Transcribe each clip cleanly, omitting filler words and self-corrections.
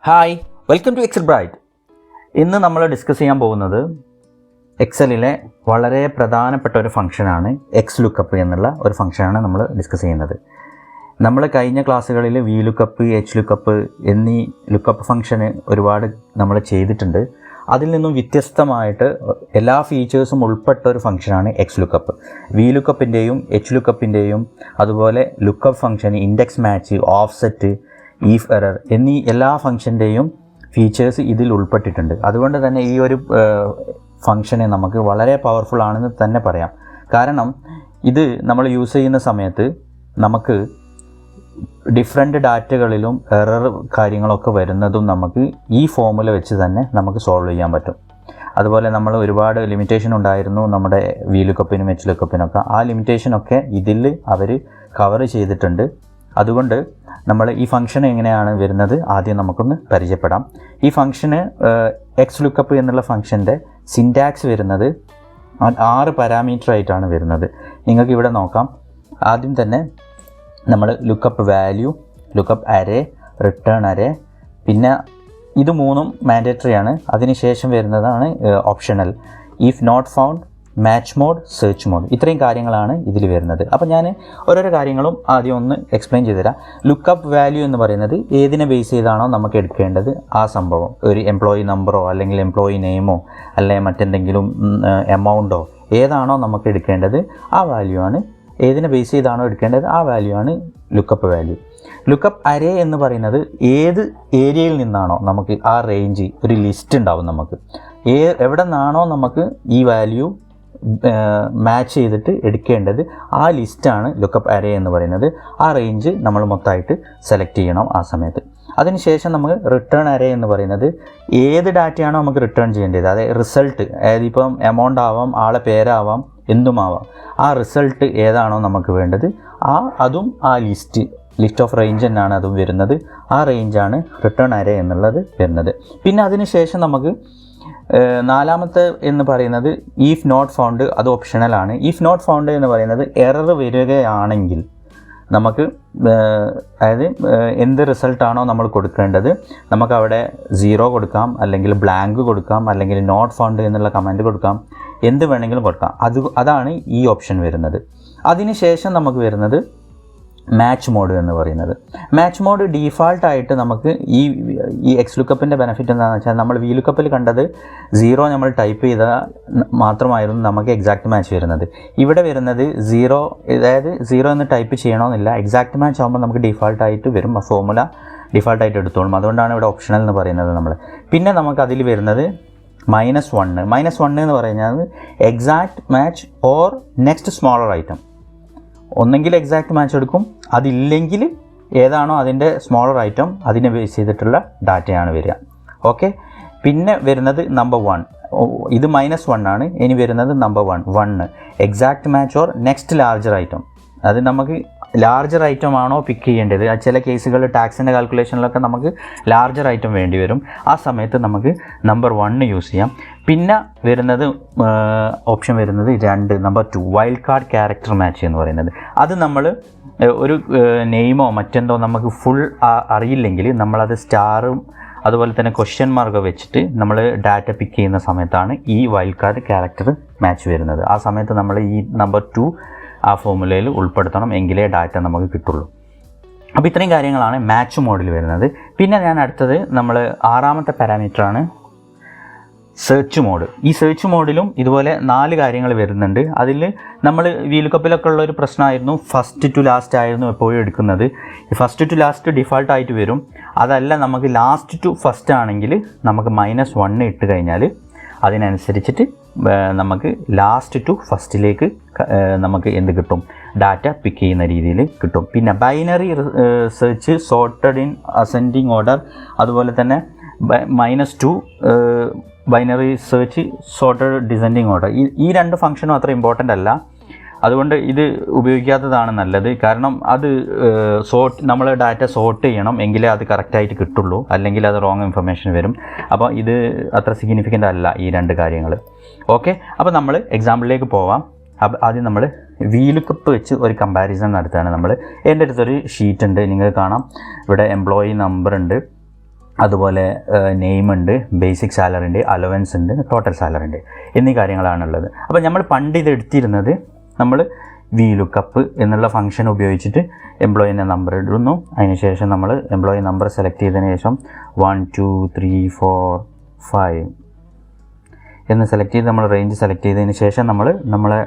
Hi, welcome to Excel bright. ഇന്ന് നമ്മൾ discuss ചെയ്യാൻ പോകുന്നത് എക്സലിലെ വളരെ പ്രധാനപ്പെട്ട ഒരു ഫംഗ്ഷനാണ് XLOOKUP എന്നുള്ള ഒരു ഫംഗ്ഷനാണ് നമ്മൾ ഡിസ്കസ് ചെയ്യുന്നത്. നമ്മൾ കഴിഞ്ഞ ക്ലാസ്സുകളിൽ VLOOKUP, HLOOKUP എന്നീ ലുക്കപ്പ് ഫംഗ്ഷന് ഒരുപാട് നമ്മൾ ചെയ്തിട്ടുണ്ട്. അതിൽ നിന്നും വ്യത്യസ്തമായിട്ട് എല്ലാ ഫീച്ചേഴ്സും ഉൾപ്പെട്ട ഒരു ഫംഗ്ഷനാണ് XLOOKUP. VLOOKUPൻ്റെയും HLOOKUPൻ്റെയും അതുപോലെ lookup function, index match, offset, if error എന്നീ എല്ലാ ഫംഗ്ഷൻ്റെയും ഫീച്ചേഴ്സ് ഇതിൽ ഉൾപ്പെട്ടിട്ടുണ്ട്. അതുകൊണ്ട് തന്നെ ഈ ഒരു ഫംഗ്ഷനെ നമുക്ക് വളരെ പവർഫുൾ ആണെന്ന് തന്നെ പറയാം. കാരണം ഇത് നമ്മൾ യൂസ് ചെയ്യുന്ന സമയത്ത് നമുക്ക് ഡിഫറെൻ്റ് ഡാറ്റകളിലും എറർ കാര്യങ്ങളൊക്കെ വരുന്നതും നമുക്ക് ഈ ഫോമുല വെച്ച് തന്നെ നമുക്ക് സോൾവ് ചെയ്യാൻ പറ്റും. അതുപോലെ നമ്മൾ ഒരുപാട് ലിമിറ്റേഷൻ ഉണ്ടായിരുന്നു നമ്മുടെ VLOOKUPനും HLOOKUPനൊക്കെ. ആ ലിമിറ്റേഷനൊക്കെ ഇതിൽ അവർ കവർ ചെയ്തിട്ടുണ്ട്. അതുകൊണ്ട് നമ്മൾ ഈ ഫംഗ്ഷൻ എങ്ങനെയാണ് വരുന്നത് ആദ്യം നമുക്കൊന്ന് പരിചയപ്പെടാം. ഈ ഫംഗ്ഷന് XLOOKUP എന്നുള്ള ഫംഗ്ഷൻ്റെ സിൻറ്റാക്സ് വരുന്നത് 6 പാരാമീറ്റർ ആയിട്ടാണ് വരുന്നത്. നിങ്ങൾക്ക് ഇവിടെ നോക്കാം. ആദ്യം തന്നെ നമ്മൾ lookup value, lookup array, return array, പിന്നെ ഇത് മൂന്നും മാൻഡേറ്ററി ആണ്. അതിനുശേഷം വരുന്നതാണ് optional, if not found, match mode, search mode. ഇത്രയും കാര്യങ്ങളാണ് ഇതിൽ വരുന്നത്. അപ്പോൾ ഞാൻ ഓരോരോ കാര്യങ്ങളും ആദ്യം ഒന്ന് എക്സ്പ്ലെയിൻ ചെയ്തുതരാം. ലുക്കപ്പ് വാല്യൂ എന്ന് പറയുന്നത് ഏതിനെ ബേസ് ചെയ്താണോ നമുക്ക് എടുക്കേണ്ടത് ആ സംഭവം, ഒരു എംപ്ലോയി നമ്പറോ അല്ലെങ്കിൽ എംപ്ലോയി നെയിമോ അല്ലെങ്കിൽ മറ്റെന്തെങ്കിലും എമൗണ്ടോ ഏതാണോ നമുക്ക് എടുക്കേണ്ടത് ആ വാല്യൂ ആണ്. ഏതിനെ ബേസ് ചെയ്താണോ എടുക്കേണ്ടത് ആ വാല്യൂ ആണ് ലുക്കപ്പ് വാല്യൂ. ലുക്കപ്പ് അറേ എന്ന് പറയുന്നത് ഏത് ഏരിയയിൽ നിന്നാണോ നമുക്ക് ആ റേഞ്ച് ഒരു ലിസ്റ്റ് ഉണ്ടാവും. നമുക്ക് എവിടെ നിന്നാണോ നമുക്ക് ഈ വാല്യൂ മാച്ച് ചെയ്തിട്ട് എടുക്കേണ്ടത് ആ ലിസ്റ്റാണ് ലുക്കപ്പ് അറേ എന്ന് പറയുന്നത്. ആ റേഞ്ച് നമ്മൾ മൊത്തമായിട്ട് സെലക്ട് ചെയ്യണം ആ സമയത്ത്. അതിനുശേഷം നമുക്ക് റിട്ടേൺ അറേ എന്ന് പറയുന്നത് ഏത് ഡാറ്റയാണോ നമുക്ക് റിട്ടേൺ ചെയ്യേണ്ടത്, അതായത് റിസൾട്ട്, അതായത് ഇപ്പം എമൗണ്ട് ആവാം, ആളെ പേരാവാം, എന്തുമാവാം, ആ റിസൾട്ട് ഏതാണോ നമുക്ക് വേണ്ടത് അതും ആ ലിസ്റ്റ് ഓഫ് റേഞ്ച് തന്നെയാണ് അതും വരുന്നത്. ആ റേഞ്ചാണ് റിട്ടേൺ അറേ എന്നുള്ളത് വരുന്നത്. പിന്നെ അതിനുശേഷം നമുക്ക് നാലാമത്തെ എന്ന് പറയുന്നത് ഈഫ് നോട്ട് ഫൗണ്ട്, അത് ഓപ്ഷണലാണ്. ഈഫ് നോട്ട് ഫൗണ്ട് എന്ന് പറയുന്നത് എറർ വരികയാണെങ്കിൽ നമുക്ക് അതായത് എന്ത് റിസൾട്ടാണോ നമ്മൾ കൊടുക്കേണ്ടത് നമുക്കവിടെ 0 കൊടുക്കാം, അല്ലെങ്കിൽ ബ്ലാങ്ക് കൊടുക്കാം, അല്ലെങ്കിൽ നോട്ട് ഫൗണ്ട് എന്നുള്ള കമൻറ്റ് കൊടുക്കാം, എന്ത് വേണമെങ്കിലും കൊടുക്കാം. അതാണ് ഈ ഓപ്ഷൻ വരുന്നത്. അതിനുശേഷം നമുക്ക് വരുന്നത് മാച്ച് മോഡ് എന്ന് പറയുന്നത്. മാച്ച് മോഡ് ഡീഫാൾട്ടായിട്ട് നമുക്ക് ഈ XLOOKUPൻ്റെ ബെനിഫിറ്റ് എന്താണെന്ന് വെച്ചാൽ നമ്മൾ VLOOKUPൽ കണ്ടത് 0 നമ്മൾ ടൈപ്പ് ചെയ്താൽ മാത്രമായിരുന്നു നമുക്ക് എക്സാക്റ്റ് മാച്ച് വരുന്നത്. ഇവിടെ വരുന്നത് 0, അതായത് 0 എന്ന് ടൈപ്പ് ചെയ്യണമെന്നില്ല. എക്സാക്റ്റ് മാച്ച് ആകുമ്പോൾ നമുക്ക് ഡീഫാൾട്ടായിട്ട് വരും. ആ ഫോമുല ഡീഫാൾട്ടായിട്ട് എടുത്തോളും. അതുകൊണ്ടാണ് ഇവിടെ ഓപ്ഷണൽ എന്ന് പറയുന്നത് നമ്മൾ. പിന്നെ നമുക്ക് അതിൽ വരുന്നത് -1 എന്ന് പറയുന്നത് exact match or next smaller item. ഒന്നെങ്കിൽ എക്സാക്റ്റ് മാച്ച് എടുക്കും, അതില്ലെങ്കിൽ ഏതാണോ അതിൻ്റെ സ്മോളർ ഐറ്റം അതിനെ ബേസ് ചെയ്തിട്ടുള്ള ഡാറ്റയാണ് വരിക. ഓക്കെ. പിന്നെ വരുന്നത് നമ്പർ 1, ഇത് -1 ആണ്. ഇനി വരുന്നത് number 1 exact match or next larger item. അത് നമുക്ക് ലാർജർ ഐറ്റം ആണോ പിക്ക് ചെയ്യേണ്ടത്. ചില കേസുകൾ ടാക്സിൻ്റെ കാൽക്കുലേഷനിലൊക്കെ നമുക്ക് ലാർജർ ഐറ്റം വേണ്ടി വരും. ആ സമയത്ത് നമുക്ക് നമ്പർ 1 യൂസ് ചെയ്യാം. പിന്നെ വരുന്നത് ഓപ്ഷൻ വരുന്നത് 2, number 2 wild card character match എന്ന് പറയുന്നത്. അത് നമ്മൾ ഒരു നെയിമോ മറ്റെന്തോ നമുക്ക് ഫുൾ അറിയില്ലെങ്കിൽ നമ്മളത് സ്റ്റാറും അതുപോലെ തന്നെ ക്വസ്റ്റ്യൻ മാർക്ക് വെച്ചിട്ട് നമ്മൾ ഡാറ്റ പിക്ക് ചെയ്യുന്ന സമയത്താണ് ഈ വൈൽഡ് കാർഡ് ക്യാരക്ടർ മാച്ച് വരുന്നത്. ആ സമയത്ത് നമ്മൾ ഈ നമ്പർ 2 ആ ഫോമുലയിൽ ഉൾപ്പെടുത്തണം, എങ്കിലേ ഡാറ്റ നമുക്ക് കിട്ടുള്ളൂ. അപ്പോൾ ഇത്രയും കാര്യങ്ങളാണ് മാച്ച് മോഡിൽ വരുന്നത്. പിന്നെ ഞാൻ അടുത്തത് നമ്മൾ 6ാമത്തെ പാരാമീറ്ററാണ് സെർച്ച് മോഡ്. ഈ സെർച്ച് മോഡിലും ഇതുപോലെ 4 കാര്യങ്ങൾ വരുന്നുണ്ട്. അതിൽ നമ്മൾ VLOOKUPലൊക്കെ ഉള്ള ഒരു പ്രശ്നമായിരുന്നു, ഫസ്റ്റ് ടു ലാസ്റ്റ് ആയിരുന്നു എപ്പോഴും എടുക്കുന്നത്. ഫസ്റ്റ് ടു ലാസ്റ്റ് ഡിഫാൾട്ടായിട്ട് വരും. അതല്ല, നമുക്ക് ലാസ്റ്റ് ടു ഫസ്റ്റ് ആണെങ്കിൽ നമുക്ക് -1 ഇട്ട് കഴിഞ്ഞാൽ അതിനനുസരിച്ചിട്ട് നമുക്ക് ലാസ്റ്റ് ടു ഫസ്റ്റിലേക്ക് നമുക്ക് എന്ത് കിട്ടും, ഡാറ്റ പിക്ക് ചെയ്യുന്ന രീതിയിൽ കിട്ടും. പിന്നെ binary search, sorted in ascending order, അതുപോലെ തന്നെ -2 binary search, sorted descending order. ഈ 2 ഫംഗ്ഷനും അത്ര ഇമ്പോർട്ടൻ്റ് അല്ല. അതുകൊണ്ട് ഇത് ഉപയോഗിക്കാത്തതാണ് നല്ലത്. കാരണം അത് നമ്മൾ ഡാറ്റ സോർട്ട് ചെയ്യണം, എങ്കിലേ അത് കറക്റ്റായിട്ട് കിട്ടുള്ളൂ, അല്ലെങ്കിൽ അത് റോങ് ഇൻഫർമേഷൻ വരും. അപ്പോൾ ഇത് അത്ര സിഗ്നിഫിക്കൻ്റ് അല്ല ഈ 2 കാര്യങ്ങൾ. ഓക്കെ. അപ്പോൾ നമ്മൾ എക്സാമ്പിളിലേക്ക് പോവാം. ആദ്യം നമ്മൾ VLOOKUP വെച്ച് ഒരു കമ്പാരിസൺ നടത്തുകയാണ് നമ്മൾ. എൻ്റെ അടുത്തൊരു ഷീറ്റ് ഉണ്ട്, നിങ്ങൾക്ക് കാണാം. ഇവിടെ എംപ്ലോയി നമ്പർ ഉണ്ട്, അതുപോലെ നെയിം ഉണ്ട്, ബേസിക് സാലറി ഉണ്ട്, അലവൻസ് ഉണ്ട്, ടോട്ടൽ സാലറി ഉണ്ട് എന്നീ കാര്യങ്ങളാണുള്ളത്. അപ്പോൾ നമ്മൾ പണ്ട് ഇത് എടുത്തിരുന്നത് നമ്മൾ VLOOKUP എന്നുള്ള ഫംഗ്ഷൻ ഉപയോഗിച്ചിട്ട് എംപ്ലോയിൻ്റെ നമ്പർ ഇടുന്നു. അതിനുശേഷം നമ്മൾ എംപ്ലോയി നമ്പർ സെലക്ട് ചെയ്തതിന് ശേഷം 1 2 3 4 5 എന്ന് സെലക്ട് ചെയ്ത് നമ്മൾ റേഞ്ച് സെലക്ട് ചെയ്തതിന് ശേഷം നമ്മളെ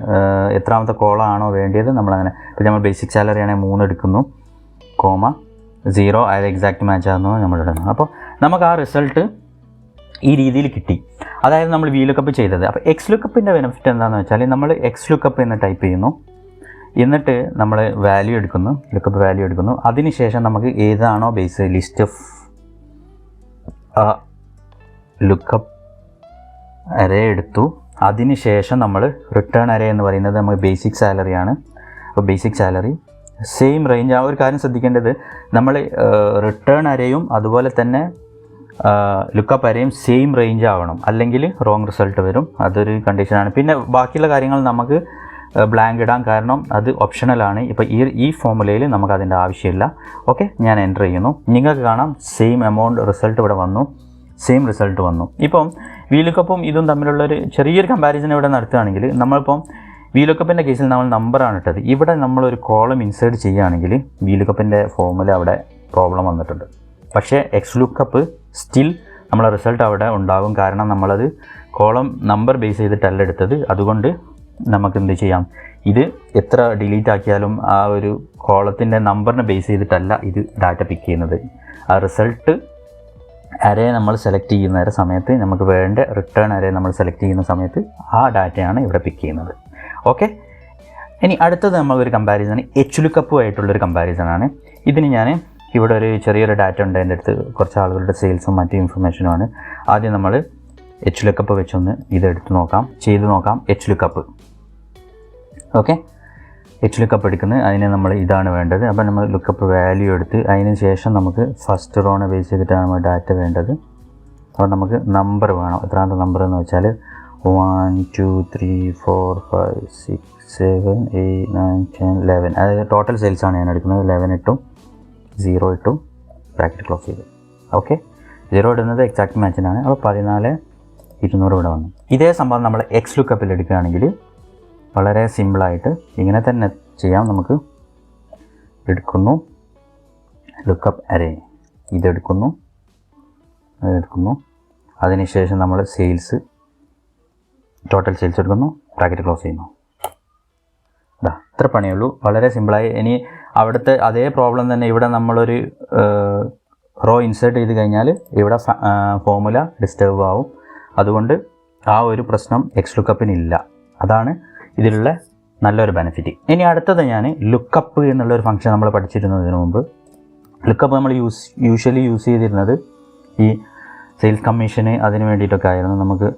എത്രാമത്തെ കോളാണോ വേണ്ടിയത് നമ്മളങ്ങനെ, ഇപ്പോൾ നമ്മൾ ബേസിക് സാലറി ആണെങ്കിൽ 3 എടുക്കുന്നു, കോമ 0 അതായത് എക്സാക്റ്റ് മാച്ച് ആകുന്നു നമ്മൾ ഇടുന്നു. അപ്പോൾ നമുക്ക് ആ റിസൾട്ട് ഈ രീതിയിൽ കിട്ടി. അതായത് നമ്മൾ VLOOKUP ചെയ്തത്. അപ്പോൾ XLOOKUPൻ്റെ ബെനിഫിറ്റ് എന്താണെന്ന് വെച്ചാൽ നമ്മൾ XLOOKUP എന്ന് ടൈപ്പ് ചെയ്യുന്നു, എന്നിട്ട് നമ്മൾ വാല്യൂ എടുക്കുന്നു, ലുക്കപ്പ് വാല്യൂ എടുക്കുന്നു. അതിനുശേഷം നമുക്ക് ഏതാണോ base list of lookup array എടുത്തു. അതിനുശേഷം നമ്മൾ റിട്ടേൺ അറേ എന്ന് പറയുന്നത് നമ്മൾ ബേസിക് സാലറിയാണ്. അപ്പോൾ ബേസിക് സാലറി സെയിം റേഞ്ച്. ആ ഒരു കാര്യം ശ്രദ്ധിക്കേണ്ടത്, നമ്മൾ റിട്ടേൺ അരയും അതുപോലെ തന്നെ ലുക്കപ്പ് അരയും സെയിം റേഞ്ച് ആവണം, അല്ലെങ്കിൽ റോങ് റിസൾട്ട് വരും. അതൊരു കണ്ടീഷനാണ്. പിന്നെ ബാക്കിയുള്ള കാര്യങ്ങൾ നമുക്ക് ബ്ലാങ്ക് ഇടാം, കാരണം അത് ഓപ്ഷണലാണ്. ഇപ്പോൾ ഈ ഫോമുലയിൽ നമുക്ക് അതിൻ്റെ ആവശ്യമില്ല. ഓക്കെ, ഞാൻ എൻ്റർ ചെയ്യുന്നു. നിങ്ങൾക്ക് കാണാം സെയിം എമൗണ്ട് റിസൾട്ട് ഇവിടെ വന്നു, സെയിം റിസൾട്ട് വന്നു. ഇപ്പം VLOOKUPും ഇതും തമ്മിലുള്ളൊരു ചെറിയൊരു കമ്പാരിസൺ ഇവിടെ നടത്തുകയാണെങ്കിൽ, നമ്മളിപ്പം VLOOKUPൻ്റെ കേസിൽ നമ്മൾ നമ്പറാണ് ഇട്ടത്. ഇവിടെ നമ്മളൊരു കോളം ഇൻസേർട്ട് ചെയ്യുകയാണെങ്കിൽ VLOOKUPൻ്റെ ഫോമുല അവിടെ പ്രോബ്ലം വന്നിട്ടുണ്ട്. പക്ഷേ XLOOKUP സ്റ്റിൽ നമ്മളെ റിസൾട്ട് അവിടെ ഉണ്ടാകും, കാരണം നമ്മളത് കോളം നമ്പർ ബേസ് ചെയ്തിട്ടല്ല എടുത്തത്. അതുകൊണ്ട് നമുക്ക് എന്ത് ചെയ്യാം, ഇത് എത്ര ഡിലീറ്റ് ആക്കിയാലും ആ ഒരു കോളത്തിൻ്റെ നമ്പറിനെ ബേസ് ചെയ്തിട്ടല്ല ഇത് ഡാറ്റ പിക്ക് ചെയ്യുന്നത്. ആ റിസൾട്ട് അരേ നമ്മൾ സെലക്ട് ചെയ്യുന്ന സമയത്ത്, നമുക്ക് വേണ്ട റിട്ടേൺ അരേ നമ്മൾ സെലക്ട് ചെയ്യുന്ന സമയത്ത് ആ ഡാറ്റയാണ് ഇവിടെ പിക്ക് ചെയ്യുന്നത്. ഓക്കെ, ഇനി അടുത്തത് നമ്മളൊരു കമ്പാരിസൺ XLOOKUPുമായിട്ടുള്ളൊരു കമ്പാരിസണാണ്. ഇതിന് ഞാൻ ഇവിടെ ഒരു ചെറിയൊരു ഡാറ്റ ഉണ്ട് എൻ്റെ അടുത്ത്, കുറച്ച് ആളുകളുടെ സെയിൽസും മറ്റു ഇൻഫർമേഷനുമാണ്. ആദ്യം നമ്മൾ XLOOKUP വെച്ചൊന്ന് ഇതെടുത്ത് നോക്കാം, ചെയ്ത് നോക്കാം. XLOOKUP ഓക്കെ, XLOOKUP എടുക്കുന്നത്, അതിന് നമ്മൾ ഇതാണ് വേണ്ടത്. അപ്പോൾ നമ്മൾ ലുക്കപ്പ് വാല്യൂ എടുത്ത് അതിന് ശേഷം നമുക്ക് ഫസ്റ്റ് റോനെ ബേസ് ചെയ്തിട്ടാണ് നമ്മൾ ഡാറ്റ വേണ്ടത്. അപ്പോൾ നമുക്ക് നമ്പർ വേണം. എത്രാമത്തെ നമ്പർ എന്ന് വെച്ചാൽ 1 2 3 4 5 6 7 8 9 10 11, അതായത് ടോട്ടൽ സെയിൽസാണ് ഞാൻ എടുക്കുന്നത്. 11 ഇട്ടും 0 ഇട്ടും ബ്രാക്കറ്റ് ക്ലോസ് ചെയ്തു. ഓക്കെ, 0 ഇടുന്നത് എക്സാക്ട് മാച്ചിനാണ്. അപ്പോൾ 14,200 ഇവിടെ വന്നു. ഇതേ സംഭവം നമ്മൾ XLOOKUPൽ എടുക്കുകയാണെങ്കിൽ വളരെ സിമ്പിളായിട്ട് ഇങ്ങനെ തന്നെ ചെയ്യാം. നമുക്ക് എടുക്കുന്നു, ലുക്കപ്പ് അരേ ഇതെടുക്കുന്നു, അതിനുശേഷം നമ്മൾ സെയിൽസ് ടോട്ടൽ സെയിൽസ് എടുക്കുന്നു, ബ്രാക്കറ്റ് ക്ലോസ് ചെയ്യുന്നു. ഇത്ര പണിയുള്ളൂ, വളരെ സിമ്പിളായി. ഇനി അവിടുത്തെ അതേ പ്രോബ്ലം തന്നെ ഇവിടെ നമ്മളൊരു റോ ഇൻസേർട്ട് ചെയ്ത് കഴിഞ്ഞാൽ ഇവിടെ ഫോമുല ഡിസ്റ്റർബ് ആവും. അതുകൊണ്ട് ആ ഒരു പ്രശ്നം XLOOKUPനില്ല. അതാണ് ഇതിലുള്ള നല്ലൊരു ബെനിഫിറ്റ്. ഇനി അടുത്തത് ഞാൻ ലുക്കപ്പ് എന്നുള്ളൊരു ഫംഗ്ഷൻ നമ്മൾ പഠിച്ചിരുന്നതിന് മുമ്പ്. ലുക്കപ്പ് നമ്മൾ യൂഷ്വലി യൂസ് ചെയ്തിരുന്നത് ഈ സെയിൽസ് കമ്മീഷന് അതിന് വേണ്ടിയിട്ടൊക്കെ ആയിരുന്നു. നമുക്ക്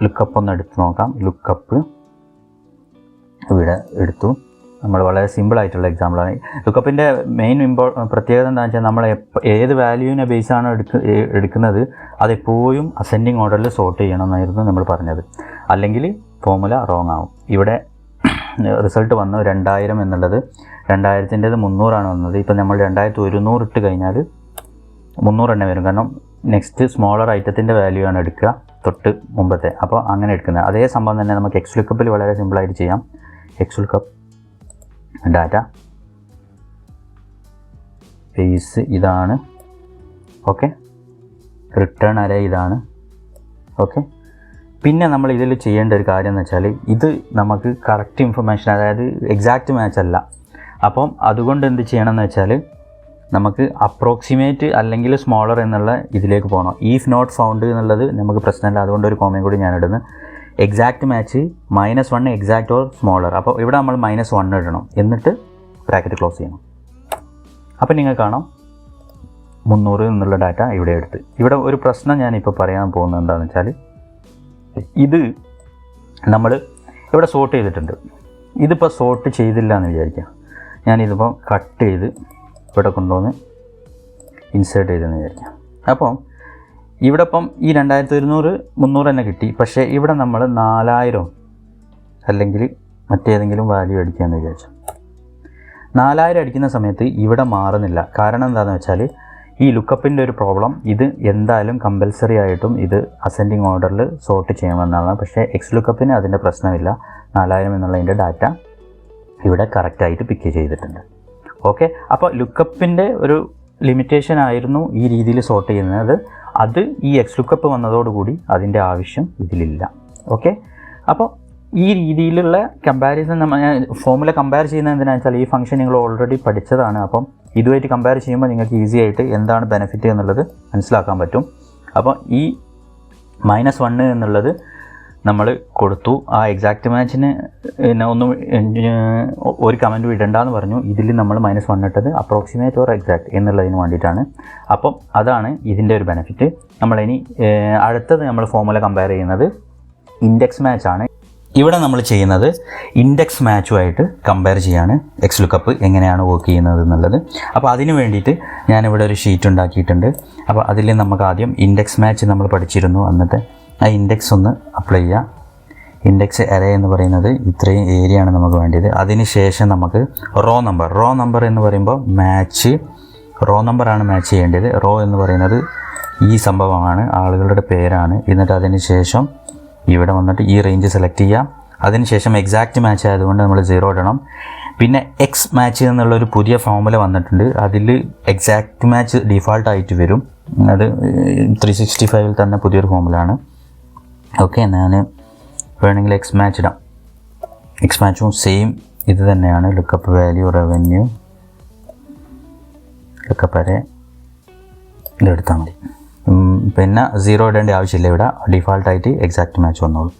ലുക്കപ്പ് ഒന്ന് എടുത്ത് നോക്കാം. ലുക്കപ്പ് ഇവിടെ എടുത്തു. നമ്മൾ വളരെ സിമ്പിളായിട്ടുള്ള എക്സാമ്പിളാണ്. ലുക്കപ്പിൻ്റെ മെയിൻ പ്രത്യേകത എന്താണെന്ന് വെച്ചാൽ, നമ്മൾ ഏത് വാല്യൂവിനെ ബേസാണ് എടുക്കുന്നത് അതെപ്പോഴും അസെൻഡിങ് ഓർഡറിൽ സോർട്ട് ചെയ്യണം എന്നായിരുന്നു നമ്മൾ പറഞ്ഞത്, അല്ലെങ്കിൽ ഫോമുല റോങ് ആവും. ഇവിടെ റിസൾട്ട് വന്നു 2000 എന്നുള്ളത് 2000-ൻ്റേത് 300 വന്നത്. ഇപ്പം നമ്മൾ 2100 ഇട്ട് കഴിഞ്ഞാൽ 300 തന്നെ വരും, കാരണം നെക്സ്റ്റ് സ്മോളർ ഐറ്റത്തിൻ്റെ വാല്യൂ ആണ് എടുക്കുക തൊട്ട് മുമ്പത്തെ. അപ്പോൾ അങ്ങനെ എടുക്കുന്നത് അതേ സംഭവം തന്നെ നമുക്ക് XLOOKUPൽ വളരെ സിമ്പിളായിട്ട് ചെയ്യാം. XLOOKUP ഡാറ്റ ബേസ് ഇതാണ്. ഓക്കെ, റിട്ടേൺ അരേ ഇതാണ്. ഓക്കെ, പിന്നെ നമ്മൾ ഇതിൽ ചെയ്യേണ്ട ഒരു കാര്യം എന്ന് വെച്ചാൽ, ഇത് നമുക്ക് കറക്റ്റ് ഇൻഫർമേഷൻ, അതായത് എക്സാക്റ്റ് മാച്ച് അല്ല. അപ്പം അതുകൊണ്ട് എന്ത് ചെയ്യണമെന്ന് വെച്ചാൽ, നമുക്ക് അപ്രോക്സിമേറ്റ് അല്ലെങ്കിൽ സ്മോളർ എന്നുള്ള ഇതിലേക്ക് പോകണം. ഈഫ് നോട്ട് ഫൗണ്ട് എന്നുള്ളത് നമുക്ക് പ്രശ്നമില്ല, അതുകൊണ്ട് ഒരു കോമയും കൂടി ഞാൻ ഇടുന്നു. Exact match -1 exact or smaller. അപ്പോൾ ഇവിടെ നമ്മൾ -1 ഇടണം, എന്നിട്ട് ബ്രാക്കറ്റ് ക്ലോസ് ചെയ്യണം. അപ്പം നിങ്ങൾ കാണാം 300 എന്നുള്ള ഡാറ്റ ഇവിടെ എടുത്ത്. ഇവിടെ ഒരു പ്രശ്നം ഞാനിപ്പോൾ പറയാൻ പോകുന്നത് എന്താണെന്ന് വെച്ചാൽ, ഇത് നമ്മൾ ഇവിടെ സോർട്ട് ചെയ്തിട്ടുണ്ട്. ഇതിപ്പോൾ സോർട്ട് ചെയ്തില്ല എന്ന് വിചാരിക്കുക. ഞാനിതിപ്പോൾ കട്ട് ചെയ്ത് ഇവിടെ കൊണ്ടുവന്ന് ഇൻസേർട്ട് ചെയ്തെന്ന് വിചാരിക്കാം. അപ്പം ഇവിടെ ഇപ്പം ഈ 2100 300 തന്നെ കിട്ടി. പക്ഷേ ഇവിടെ നമ്മൾ 4000 അല്ലെങ്കിൽ മറ്റേതെങ്കിലും വാല്യൂ അടിക്കാമെന്ന് വിചാരിച്ചു. 4000 അടിക്കുന്ന സമയത്ത് ഇവിടെ മാറുന്നില്ല. കാരണം എന്താണെന്ന് വെച്ചാൽ, ഈ ലുക്കപ്പിൻ്റെ ഒരു പ്രോബ്ലം ഇത് എന്തായാലും കമ്പൽസറി ആയിട്ടും ഇത് അസെൻഡിങ് ഓർഡറിൽ സോർട്ട് ചെയ്യണമെന്നാണ്. പക്ഷേ XLOOKUPന് അതിൻ്റെ പ്രശ്നമില്ല. 4000 എന്നുള്ളതിൻ്റെ ഡാറ്റ ഇവിടെ കറക്റ്റായിട്ട് പിക്ക് ചെയ്തിട്ടുണ്ട്. ഓക്കെ, അപ്പോൾ ലുക്കപ്പിൻ്റെ ഒരു ലിമിറ്റേഷൻ ആയിരുന്നു ഈ രീതിയിൽ സോർട്ട് ചെയ്യുന്നത്. അത് ഈ XLOOKUP വന്നതോടുകൂടി അതിൻ്റെ ആവശ്യം ഇതിലില്ല. ഓക്കെ, അപ്പോൾ ഈ രീതിയിലുള്ള കമ്പാരിസൺ ഫോമുല കമ്പയർ ചെയ്യുന്നത് എന്തിനാണെന്ന് വെച്ചാൽ ഈ ഫംഗ്ഷൻ നിങ്ങൾ ഓൾറെഡി പഠിച്ചതാണ്. അപ്പം ഇതുമായിട്ട് കമ്പയർ ചെയ്യുമ്പോൾ നിങ്ങൾക്ക് ഈസി ആയിട്ട് എന്താണ് ബെനിഫിറ്റ് എന്നുള്ളത് മനസ്സിലാക്കാൻ പറ്റും. അപ്പോൾ ഈ -1 എന്നുള്ളത് നമ്മൾ കൊടുത്തു. ആ എക്സാക്റ്റ് മാച്ചിന് ഒന്നും ഒരു കമൻറ്റ് ഇടണ്ടെന്ന് പറഞ്ഞു. ഇതിൽ നമ്മൾ -1 ഇട്ടത് അപ്രോക്സിമേറ്റ് ഓർ എക്സാക്റ്റ് എന്നുള്ളതിന് വേണ്ടിയിട്ടാണ്. അപ്പം അതാണ് ഇതിൻ്റെ ഒരു ബെനിഫിറ്റ്. നമ്മളിനി അടുത്തത് നമ്മൾ ഫോമുല കമ്പയർ ചെയ്യുന്നത് ഇൻഡെക്സ് മാച്ചാണ്. ഇവിടെ നമ്മൾ ചെയ്യുന്നത് ഇൻഡെക്സ് മാച്ചുമായിട്ട് കമ്പയർ ചെയ്യാണ് XLOOKUP എങ്ങനെയാണ് വർക്ക് ചെയ്യുന്നത് എന്നുള്ളത്. അപ്പോൾ അതിന് വേണ്ടിയിട്ട് ഞാനിവിടെ ഒരു ഷീറ്റ് ഉണ്ടാക്കിയിട്ടുണ്ട്. അപ്പോൾ അതിൽ നമുക്ക് ആദ്യം ഇൻഡെക്സ് മാച്ച് നമ്മൾ പഠിച്ചിരുന്നു. എന്നിട്ട് ആ ഇൻഡെക്സ് ഒന്ന് അപ്ലൈ ചെയ്യുക. ഇൻഡെക്സ് അറേ എന്ന് പറയുന്നത് ഇത്രയും ഏരിയയാണ് നമുക്ക് വേണ്ടത്. അതിന് ശേഷം നമുക്ക് റോ നമ്പർ എന്ന് പറയുമ്പോൾ മാച്ച് റോ നമ്പറാണ് മാച്ച് ചെയ്യേണ്ടത്. റോ എന്ന് പറയുന്നത് ഈ സംഭവമാണ്, ആളുകളുടെ പേരാണ്. എന്നിട്ട് അതിന് ശേഷം ഇവിടെ വന്നിട്ട് ഈ റേഞ്ച് സെലക്ട് ചെയ്യാം. അതിനുശേഷം എക്സാക്റ്റ് മാച്ച് ആയതുകൊണ്ട് നമ്മൾ 0 ഇടണം. പിന്നെ എക്സ് മാച്ച് എന്നുള്ളൊരു പുതിയ ഫോമുല വന്നിട്ടുണ്ട്. അതിൽ എക്സാക്റ്റ് മാച്ച് ഡിഫാൾട്ടായിട്ട് വരും. അത് 365 തന്നെ പുതിയൊരു ഫോമുലാണ്. ഓക്കെ, ഞാൻ വേണമെങ്കിൽ എക്സ് മാച്ച് ഇടാം. എക്സ് മാച്ചും സെയിം ഇത് തന്നെയാണ്. Lookup value revenue lookup array ഇതെടുത്താൽ മതി. പിന്നെ 0 ഇടേണ്ട ആവശ്യമില്ല. ഇവിടെ ഡിഫാൾട്ടായിട്ട് എക്സാക്റ്റ് മാച്ച് വന്നോളൂ.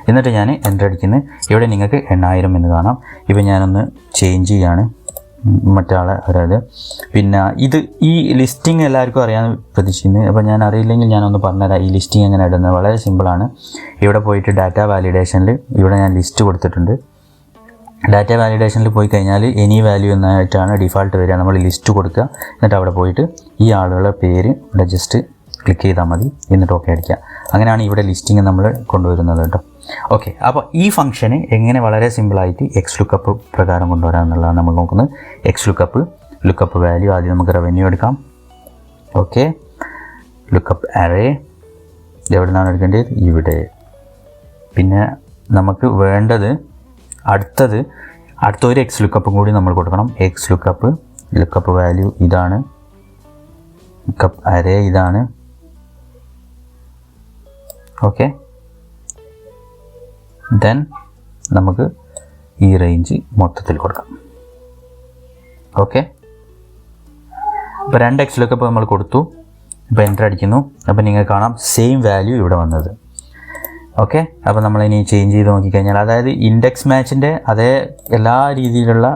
എന്നിട്ട് ഞാൻ എൻ്റർ അടിക്കുന്നത് ഇവിടെ നിങ്ങൾക്ക് 8000 എന്ന് കാണാം. ഇപ്പം ഞാനൊന്ന് ചേഞ്ച് ചെയ്യാണ് മറ്റാളെ അതായത്. പിന്നെ ഈ ലിസ്റ്റിംഗ് എല്ലാവർക്കും അറിയാൻ പ്രതീക്ഷിക്കുന്നത്. അപ്പോൾ ഞാൻ അറിയില്ലെങ്കിൽ ഞാനൊന്ന് പറഞ്ഞുതരാം. ഈ ലിസ്റ്റിംഗ് എങ്ങനെ ഇടുന്നത് വളരെ സിമ്പിളാണ്. ഇവിടെ പോയിട്ട് ഡാറ്റ വാലിഡേഷനിൽ ഇവിടെ ഞാൻ ലിസ്റ്റ് കൊടുത്തിട്ടുണ്ട്. ഡാറ്റ വാലിഡേഷനിൽ പോയി കഴിഞ്ഞാൽ എനി വാല്യൂ എന്നായിട്ടാണ് ഡിഫാൾട്ട് വരിക. നമ്മൾ ലിസ്റ്റ് കൊടുക്കുക. എന്നിട്ട് അവിടെ പോയിട്ട് ഈ ആളുകളുടെ പേര് ഇവിടെ ജസ്റ്റ് ക്ലിക്ക് ചെയ്താൽ മതി. എന്നിട്ട് ഓക്കെ അടിക്കുക. അങ്ങനെയാണ് ഇവിടെ ലിസ്റ്റിംഗ് നമ്മൾ കൊണ്ടുവരുന്നത് കേട്ടോ. ഓക്കെ, അപ്പോൾ ഈ ഫംഗ്ഷന് എങ്ങനെ വളരെ സിമ്പിളായിട്ട് XLOOKUP പ്രകാരം കൊണ്ടുവരാം എന്നുള്ളതാണ് നമ്മൾ നോക്കുന്നത്. XLOOKUP ലുക്കപ്പ് വാല്യൂ ആദ്യം നമുക്ക് റവന്യൂ എടുക്കാം. ഓക്കെ, ലുക്കപ്പ് അറേ എവിടെ നിന്നാണ് എടുക്കേണ്ടത്? ഇവിടെ. പിന്നെ നമുക്ക് വേണ്ടത് അടുത്തൊരു XLOOKUP കൂടി നമ്മൾ കൊടുക്കണം. XLOOKUP ലുക്കപ്പ് വാല്യൂ ഇതാണ്, ലുക്കപ്പ് അറേ ഇതാണ്. ഓക്കെ, ദെൻ നമുക്ക് ഈ റേഞ്ച് മൊത്തത്തിൽ കൊടുക്കാം. ഓക്കെ, അപ്പോൾ 2 XLOOKUP നമ്മൾ കൊടുത്തു. ഇപ്പോൾ എൻ്റർ അടിക്കുന്നു. അപ്പോൾ നിങ്ങൾക്ക് കാണാം സെയിം വാല്യൂ ഇവിടെ വന്നത്. ഓക്കെ, അപ്പോൾ നമ്മളിനി ചേഞ്ച് ചെയ്ത് നോക്കിക്കഴിഞ്ഞാൽ അതായത് ഇൻഡെക്സ് മാച്ചിൻ്റെ അതേ എല്ലാ രീതിയിലുള്ള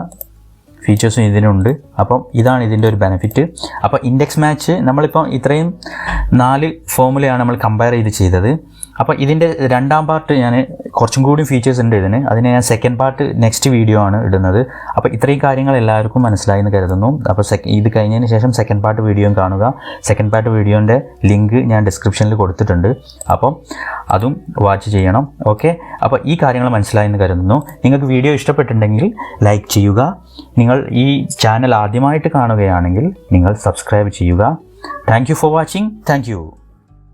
ഫീച്ചേഴ്സും ഇതിനുണ്ട്. അപ്പം ഇതാണ് ഇതിൻ്റെ ഒരു ബെനിഫിറ്റ്. അപ്പോൾ ഇൻഡെക്സ് മാച്ച് നമ്മളിപ്പം ഇത്രയും 4 ഫോമുലയാണ് നമ്മൾ കമ്പയർ ചെയ്തത്. അപ്പോൾ ഇതിൻ്റെ രണ്ടാം പാർട്ട് ഞാൻ കുറച്ചും കൂടി ഫീച്ചേഴ്സ് ഉണ്ട് ഇതിന്. അതിന് ഞാൻ സെക്കൻഡ് പാർട്ട് നെക്സ്റ്റ് വീഡിയോ ആണ് ഇടുന്നത്. അപ്പോൾ ഇത്രയും കാര്യങ്ങൾ എല്ലാവർക്കും മനസ്സിലായി എന്ന് കരുതുന്നു. അപ്പോൾ ഇത് കഴിഞ്ഞതിന് ശേഷം സെക്കൻഡ് പാർട്ട് വീഡിയോയും കാണുക. സെക്കൻഡ് പാർട്ട് വീഡിയോൻ്റെ ലിങ്ക് ഞാൻ ഡിസ്ക്രിപ്ഷനിൽ കൊടുത്തിട്ടുണ്ട്. അപ്പം അതും വാച്ച് ചെയ്യണം. ഓക്കെ, അപ്പോൾ ഈ കാര്യങ്ങൾ മനസ്സിലായി എന്ന് കരുതുന്നു. നിങ്ങൾക്ക് വീഡിയോ ഇഷ്ടപ്പെട്ടിട്ടുണ്ടെങ്കിൽ ലൈക്ക് ചെയ്യുക. നിങ്ങൾ ഈ ചാനൽ ആദ്യമായിട്ട് കാണുകയാണെങ്കിൽ നിങ്ങൾ സബ്സ്ക്രൈബ് ചെയ്യുക. Thank you for watching. Thank you.